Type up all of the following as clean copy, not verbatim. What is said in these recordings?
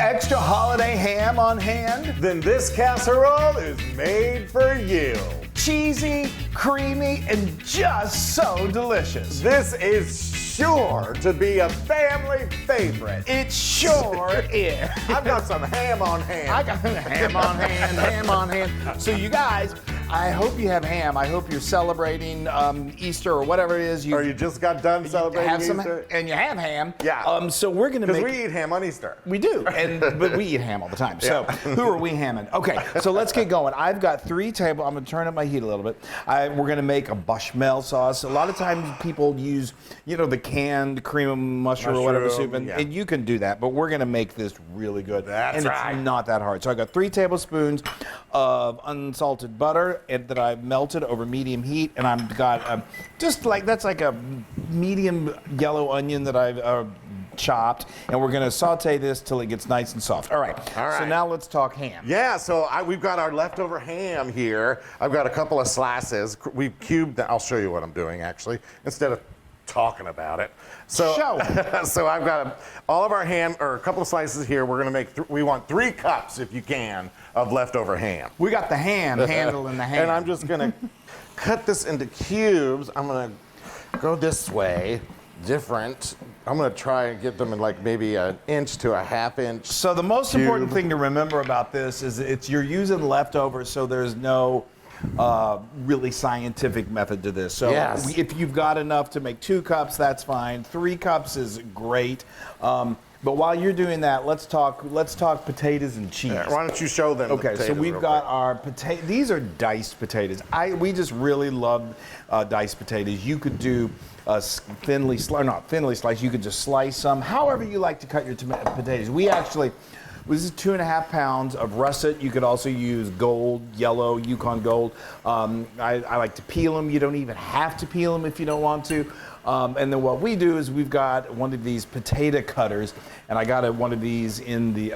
extra holiday ham on hand? Then this casserole is made for you. Cheesy, creamy, and just so delicious. This is sure to be a family favorite. It sure is. I've got some ham on hand. I got ham on hand, ham on hand. So you guys, I hope you have ham. I hope you're celebrating Easter or whatever it is. Or you just got done celebrating have some, Easter. and you have ham. Yeah. So we're gonna make. Because we eat ham on Easter. We do, but we eat ham all the time. So who are we hamming? Okay, so let's get going. I've got 3 I'm gonna turn up my heat a little bit. We're gonna make a bechamel sauce. A lot of times people use, the canned cream of mushroom or whatever soup, and you can do that. But we're gonna make this really good. That's and right. It's not that hard. So I got 3 tablespoons of unsalted butter that I've melted over medium heat, and I've got that's like a medium yellow onion that I've chopped, and we're gonna saute this till it gets nice and soft. All right. So now let's talk ham. Yeah, so we've got our leftover ham here. I've got a couple of slices. We've cubed. I'll show you what I'm doing actually, instead of talking about it. So, so I've got all of our ham, or a couple of slices here. We're gonna make. We want 3 cups, if you can, of leftover ham. We got the ham handle in the ham, and I'm just gonna cut this into cubes. I'm gonna go this way. Different. I'm going to try and get them in like maybe an inch to a half inch. So the most important thing to remember about this is you're using leftovers, so there's no really scientific method to this. So if you've got enough to make 2 cups, that's fine. 3 cups is great. But while you're doing that, let's talk potatoes and cheese. Yeah, why don't you show them? Okay, so we've got our potato. These are diced potatoes. We just really love diced potatoes. You could do thinly sliced. You could just slice them however you like to cut your potatoes. This is 2.5 pounds of russet. You could also use gold, yellow, Yukon gold. I like to peel them. You don't even have to peel them if you don't want to. And then what we do is we've got one of these potato cutters, and I got one of these in the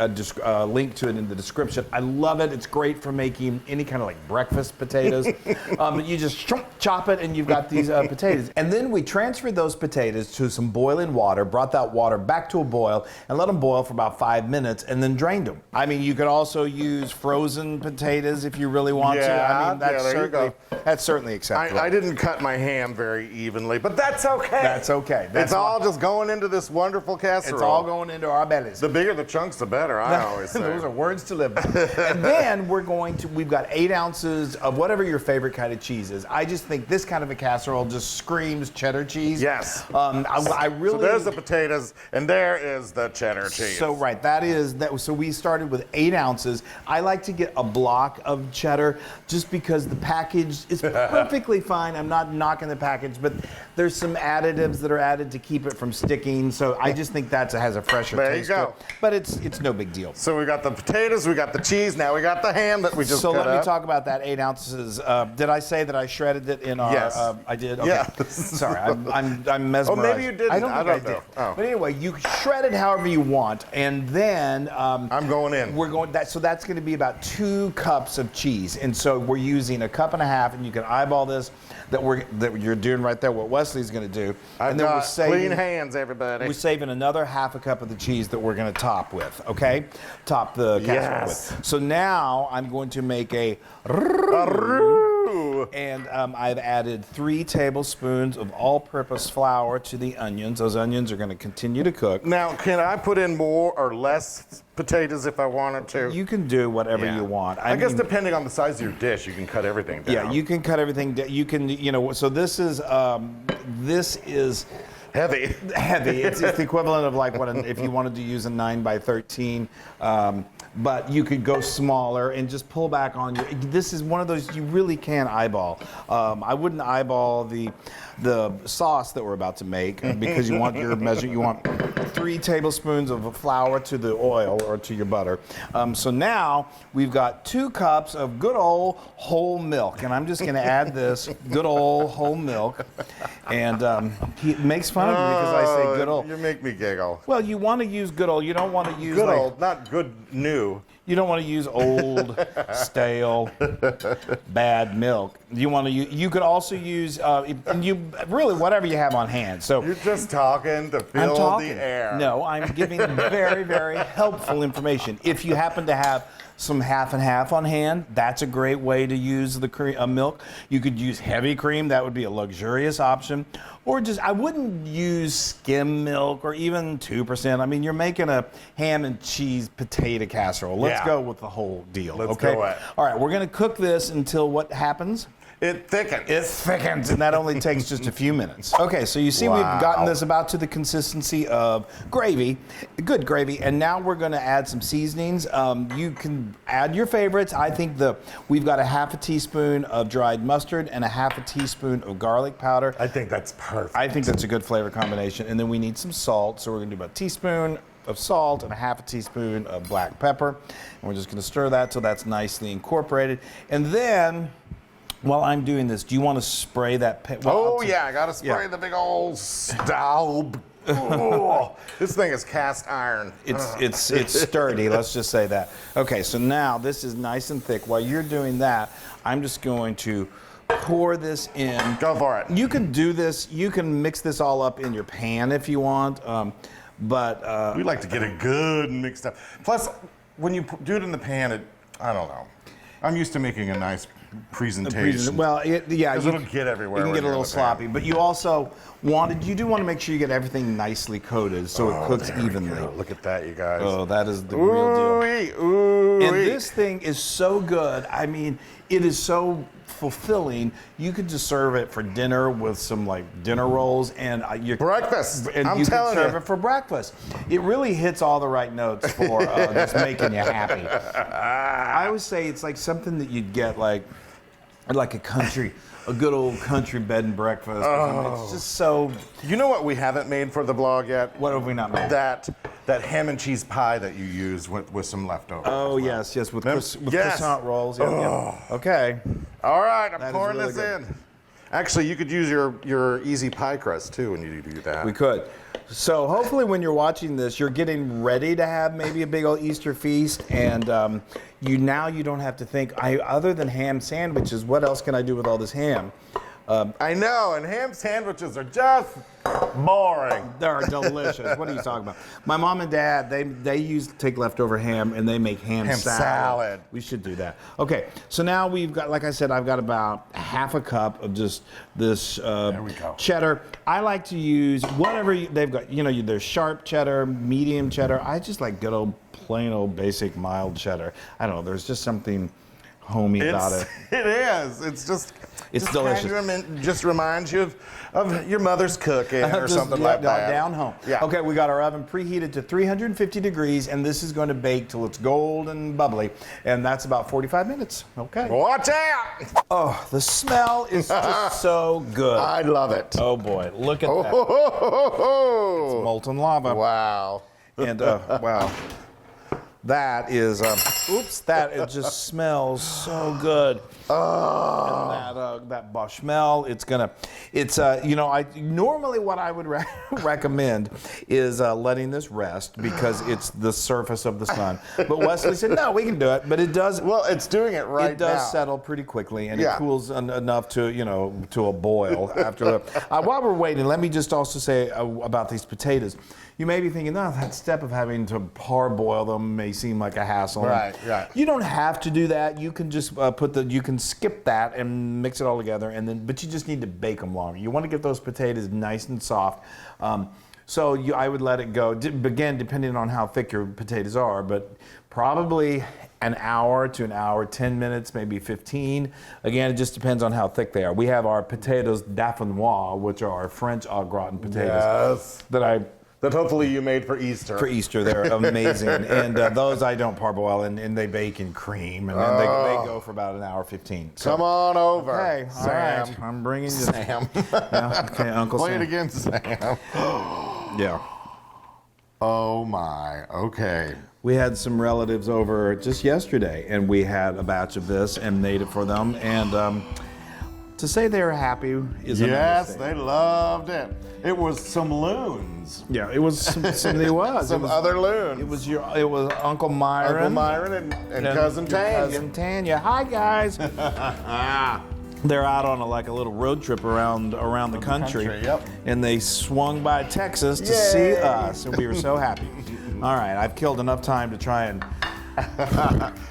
link to it in the description. I love it. It's great for making any kind of like breakfast potatoes. You just chop it, and you've got these potatoes. And then we transferred those potatoes to some boiling water, brought that water back to a boil, and let them boil for about 5 minutes, and then drained them. I mean, you could also use frozen potatoes if you really want to. I mean, that's certainly acceptable. I didn't cut my ham very evenly, but that's okay. That's okay. It's all just going into this wonderful casserole. It's all going into our bellies. The bigger the chunks, the better, I always say. Those are words to live by. And then we've got 8 ounces of whatever your favorite kind of cheese is. I just think this kind of a casserole just screams cheddar cheese. Yes. I really. So there's the potatoes, and there is the cheddar cheese. So so we started with 8 ounces. I like to get a block of cheddar just because the package is perfectly fine. I'm not knocking the package, but there's some additives that are added to keep it from sticking. So I just think that has a fresher taste. There you go. But it's no big deal. So we got the potatoes, we got the cheese, now we got the ham that we just cut up. So let me talk about that 8 ounces. Did I say that I shredded it in our? Yes. I did. Okay. Yeah. Sorry, I'm mesmerized. Oh, maybe you didn't. I don't know. Oh. But anyway, you shred it however you want, and then I'm going in. We're going that. So that's going to be about 2 cups of cheese, and so we're using 1.5 cups, and you can eyeball this. That you're doing right there. What Wesley's going to do. I've got clean hands, everybody. We're saving another 1/2 cup of the cheese that we're going to top with. Okay, top the casserole with. So now I'm going to make a roux. And I've added 3 tablespoons of all-purpose flour to the onions. Those onions are going to continue to cook. Now, can I put in more or less potatoes if I wanted to? You can do whatever you want. I guess depending on the size of your dish, you can cut everything down. Yeah, you can cut everything down. You can, so this is heavy. Heavy. It's the equivalent of like if you wanted to use a 9x13. But you could go smaller and just pull back on your. This is one of those you really can eyeball. I wouldn't eyeball the sauce that we're about to make because you want your measure. You want 3 tablespoons of flour to the oil or to your butter. So now we've got 2 cups of good old whole milk, and I'm just going to add this good old whole milk. And he makes fun of me because I say good old. You make me giggle. Well, you want to use good old. You don't want to use good old, not good new. You don't want to use old, stale, bad milk. You want to use, you could also use you really whatever you have on hand. So You're just talking to fill the air. No, I'm giving very, very helpful information. If you happen to have some half and half on hand, that's a great way to use the milk. You could use heavy cream, that would be a luxurious option. Or just, I wouldn't use skim milk or even 2%. I mean, you're making a ham and cheese potato casserole. Let's go with the whole deal. Let's okay? go it. All right, we're gonna cook this until what happens? It thickens. It thickens, and that only takes just a few minutes. Okay, so you see we've gotten this about to the consistency of gravy, good gravy, and now we're going to add some seasonings. You can add your favorites. I think we've got a half a teaspoon of dried mustard and a half a teaspoon of garlic powder. I think that's perfect. I think that's a good flavor combination. And then we need some salt, so we're going to do about a teaspoon of salt and a half a teaspoon of black pepper. And we're just going to stir that till that's nicely incorporated. And then, while I'm doing this, do you want to spray that? I got to spray the big old stove. Oh, this thing is cast iron. It's sturdy. Let's just say that. Okay, so now this is nice and thick. While you're doing that, I'm just going to pour this in. Go for it. You can do this. You can mix this all up in your pan if you want. But we like to get it good and mixed up. Plus, when you do it in the pan, I don't know. I'm used to making a nice presentation. Well, because it'll get everywhere. You can get a little sloppy, but you also you do want to make sure you get everything nicely coated so it cooks evenly. Look at that, you guys. Oh, that is the real deal. Ooh-wee. And this thing is so good. I mean, it is so fulfilling. You could just serve it for dinner with some like dinner rolls and breakfast. And I'm you telling can serve it for breakfast. It really hits all the right notes for just making you happy. I always say it's like something that you'd get like a good old country bed and breakfast. It's just so. You know what we haven't made for the blog yet? What have we not made? That ham and cheese pie that you use with some leftovers. Oh, yes, with croissant rolls. Yeah. Okay. All right, I'm pouring this in. Actually, you could use your easy pie crust too when you do that. We could. So hopefully when you're watching this, you're getting ready to have maybe a big old Easter feast, and you don't have to think, other than ham sandwiches, what else can I do with all this ham? I know, and ham sandwiches are just boring. They're delicious. What are you talking about? My mom and dad, they take leftover ham and they make ham salad. We should do that. Okay, so now we've got, like I said, I've got about half a cup of just this there we go. cheddar. I like to use whatever they've got. There's sharp cheddar, medium cheddar. I just like good old, plain old, basic, mild cheddar. I don't know. There's just something homey about it. It is. It's just. It's delicious. Just reminds you of your mother's cooking or something like that. Down home. Yeah. Okay, we got our oven preheated to 350 degrees, and this is going to bake till it's golden bubbly, and that's about 45 minutes. Okay. Watch out! Oh, the smell is just so good. I love it. Oh boy, look at that. It's molten lava. Wow. And wow. That is, it just smells so good. And that bechamel, normally what I would recommend is letting this rest because it's the surface of the sun. But Wesley said, no, we can do it. But it does. Well, it's doing it right now. It does settle pretty quickly, and it cools enough to, to a boil after. While we're waiting, let me just also say about these potatoes. You may be thinking, that step of having to parboil them may seem like a hassle. Right. You don't have to do that. You can just you can skip that and mix it all together, but you just need to bake them longer. You want to get those potatoes nice and soft. So I would let it go. Again, depending on how thick your potatoes are, but probably an hour to an hour, 10 minutes, maybe 15. Again, it just depends on how thick they are. We have our potatoes dauphinois, which are our French au gratin potatoes. Yes. That hopefully you made for Easter. For Easter, they're amazing. And those I don't parboil, and they bake in cream. And then they go for about an hour 15. So, come on over. Okay, Sam. All right. I'm bringing you Sam. Okay, Uncle Play Sam. it again, Sam. Yeah. Oh, my. Okay. We had some relatives over just yesterday, and we had a batch of this and made it for them. And to say they were happy is yes, they loved it. It was some Loons. Yeah, it was some other Loons. It was Uncle Myron. Uncle Myron and Cousin Tanya. Cousin Tanya. Hi, guys. they're out on like a little road trip around the country. Yep. And they swung by Texas to see us, and we were so happy. All right, I've killed enough time to try and.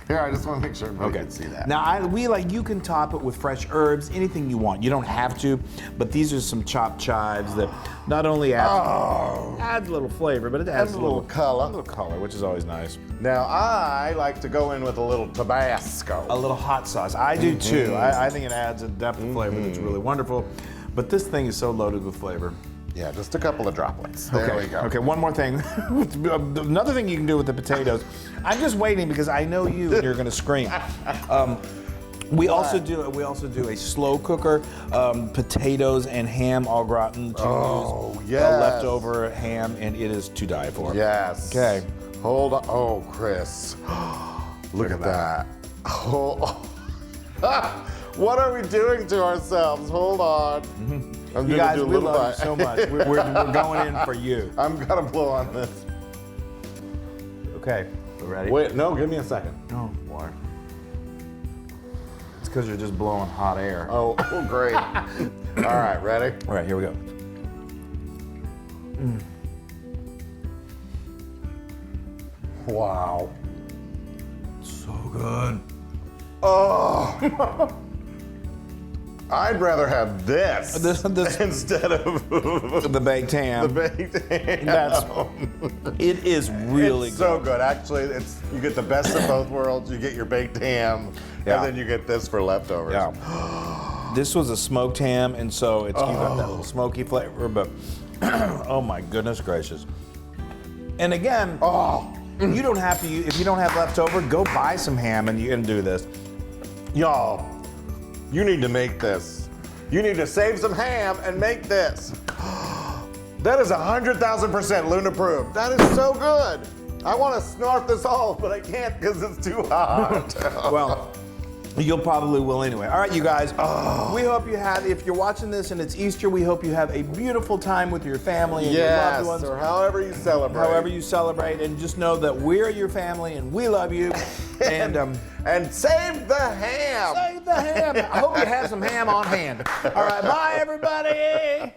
Here, I just want to make sure everybody can see that. Now, you can top it with fresh herbs, anything you want. You don't have to, but these are some chopped chives that not only adds a little flavor, but it adds a little color. A little color, which is always nice. Now, I like to go in with a little Tabasco. A little hot sauce. I do too. I think it adds a depth of flavor that's really wonderful. But this thing is so loaded with flavor. Yeah, just a couple of droplets. There we go. Okay, one more thing. Another thing you can do with the potatoes. I'm just waiting because I know you and you're going to scream. We also do a slow cooker, potatoes and ham au gratin to use yes. leftover ham, and it is to die for. Yes. Okay. Hold on. Oh, Chris. Look at that. Oh. What are we doing to ourselves? Hold on. I'm You gonna guys, do a we little love you bite. so much. We're going in for you. I'm gonna blow on this. Okay, we ready? Wait, no, give me a second. Oh, boy. It's because you're just blowing hot air. Oh, great. All right, ready? All right, here we go. Wow. So good. Oh. I'd rather have this, This instead of the baked ham. the baked ham. It is really It's good. so good. Actually, you get the best of both worlds. You get your baked ham, Yeah. and then you get this for leftovers. Yeah. This was a smoked ham, and so you got that little smoky flavor, but oh my goodness gracious. And again, you don't have to, if you don't have leftover, go buy some ham and you can do this. Y'all, you need to make this. You need to save some ham and make this. That is 100,000% Loon approved. That is so good. I want to snort this all, but I can't because it's too hot. Well, you'll probably will anyway. All right, you guys. We hope you have, if you're watching this and it's Easter, we hope you have a beautiful time with your family and your Yes, loved ones. or however you celebrate. However you celebrate, and just know that we're your family and we love you. And save the ham. save the ham. I hope you have some ham on hand. All right, bye everybody.